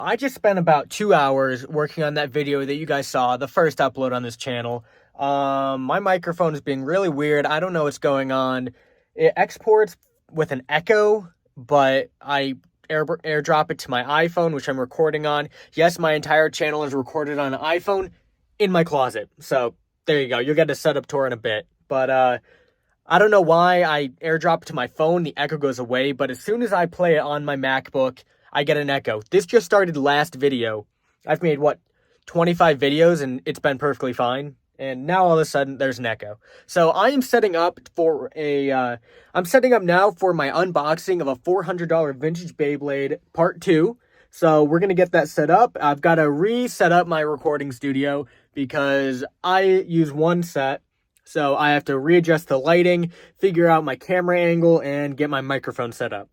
I just spent about 2 hours working on that video that you guys saw, the first upload on this channel. My microphone is being really weird. I don't know what's going on. It exports with an echo, but I airdrop it to my iPhone, which I'm recording on. Yes, my entire channel is recorded on an iPhone in my closet. So there you go. You'll get a setup tour in a bit. But I don't know why I airdrop it to my phone, the echo goes away, but as soon as I play it on my MacBook, I get an echo. This just started last video. I've made, 25 videos, and it's been perfectly fine. And now all of a sudden, there's an echo. So I am setting up for I'm setting up now for my unboxing of a $400 vintage Beyblade Part 2. So we're going to get that set up. I've got to reset up my recording studio because I use one set. So I have to readjust the lighting, figure out my camera angle, and get my microphone set up.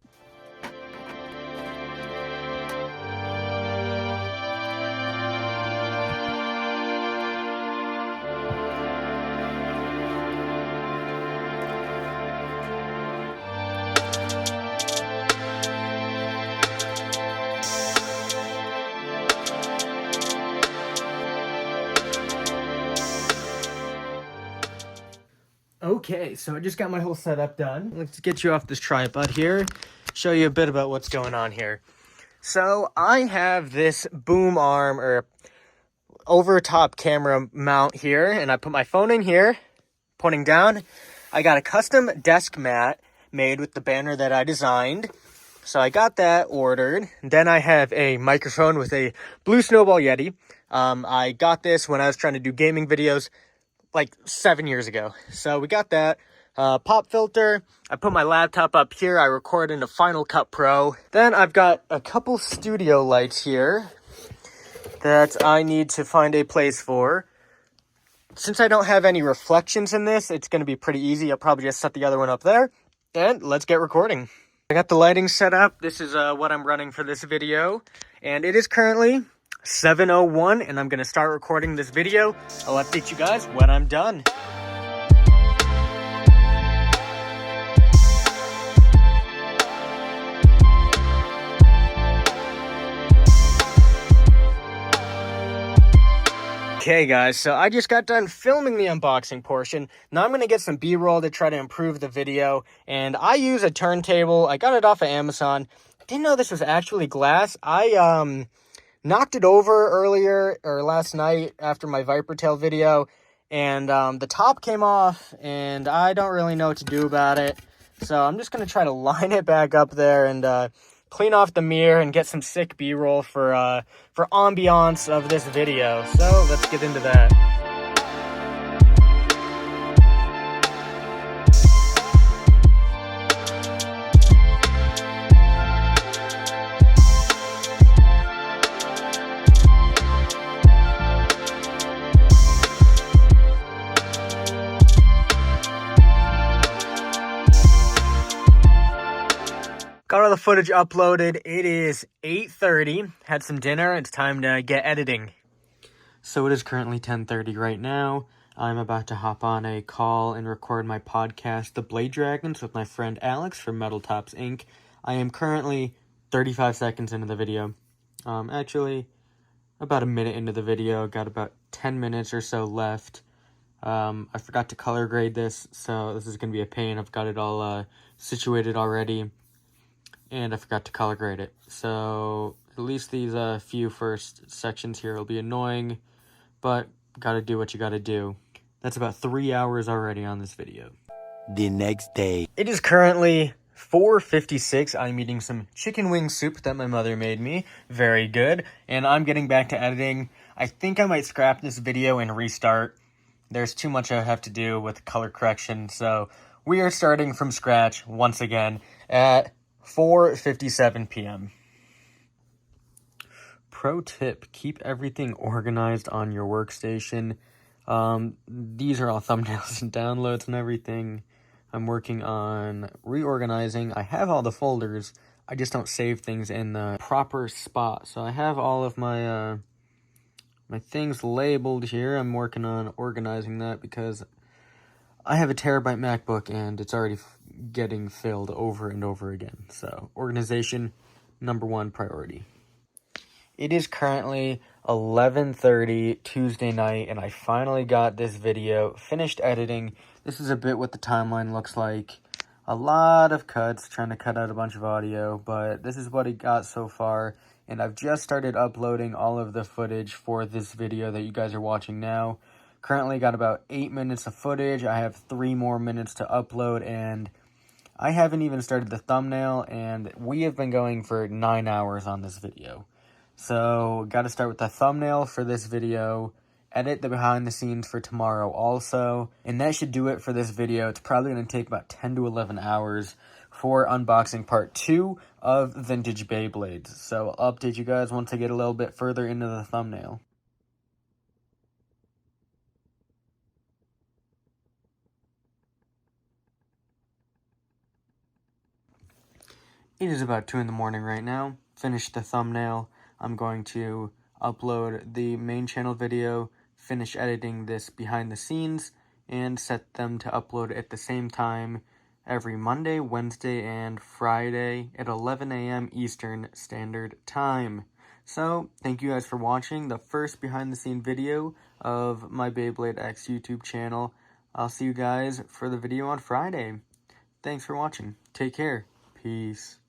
Okay, so I just got my whole setup done. Let's get you off this tripod here, show you a bit about what's going on here. So I have this boom arm or over top camera mount here, and I put my phone in here, pointing down. I got a custom desk mat made with the banner that I designed. So I got that ordered. Then I have a microphone with a Blue Snowball Yeti. I got this when I was trying to do gaming videos like 7 years ago. So we got that. Pop filter. I put my laptop up here. I record into Final Cut Pro. Then I've got a couple studio lights here that I need to find a place for. Since I don't have any reflections in this, it's going to be pretty easy. I'll probably just set the other one up there. And let's get recording. I got the lighting set up. This is what I'm running for this video. And it is currently 7:01, and I'm going to start recording this video. I'll update you guys when I'm done. Okay guys, so I just got done filming the unboxing portion. Now I'm going to get some B-roll to try to improve the video. And I use a turntable. I got it off of Amazon. Didn't know this was actually glass. I knocked it over earlier or last night after my Viper Tail video. And the top came off and I don't really know what to do about it. So I'm just going to try to line it back up there and clean off the mirror and get some sick B-roll for ambiance of this video. So let's get into that. Got all the footage uploaded. It is 8:30. Had some dinner. It's time to get editing. So it is currently 10:30 right now. I'm about to hop on a call and record my podcast, The Blade Dragons, with my friend Alex from Metal Tops Inc. I am currently 35 seconds into the video. Actually, about a minute into the video. Got about 10 minutes or so left. I forgot to color grade this, so this is going to be a pain. I've got it all situated already. And I forgot to color grade it. So at least these few first sections here will be annoying, but gotta do what you gotta do. That's about 3 hours already on this video. The next day. It is currently 4:56. I'm eating some chicken wing soup that my mother made me. Very good. And I'm getting back to editing. I think I might scrap this video and restart. There's too much I have to do with color correction, so we are starting from scratch once again at 4:57 p.m. Pro tip, keep everything organized on your workstation. These are all thumbnails and downloads and everything. I'm working on reorganizing. I have all the folders. I just don't save things in the proper spot. So I have all of my my things labeled here. I'm working on organizing that because I have a terabyte MacBook and it's already getting filled over and over again. So organization, #1 priority. It is currently 11:30 Tuesday night, and I finally got this video finished editing. This is a bit what the timeline looks like. A lot of cuts, trying to cut out a bunch of audio, but this is what I got so far, and I've just started uploading all of the footage for this video that you guys are watching now. Currently got about 8 minutes of footage. I have 3 more minutes to upload, and I haven't even started the thumbnail, and we have been going for 9 hours on this video. So, got to start with the thumbnail for this video, edit the behind the scenes for tomorrow also, and that should do it for this video. It's probably going to take about 10 to 11 hours for unboxing part 2 of Vintage Beyblades. So, I'll update you guys once I get a little bit further into the thumbnail. It is about 2 in the morning right now. Finished the thumbnail. I'm going to upload the main channel video, finish editing this behind the scenes, and set them to upload at the same time every Monday, Wednesday, and Friday at 11 a.m. Eastern Standard Time. So, thank you guys for watching the first behind the scene video of my Beyblade X YouTube channel. I'll see you guys for the video on Friday. Thanks for watching. Take care. Peace.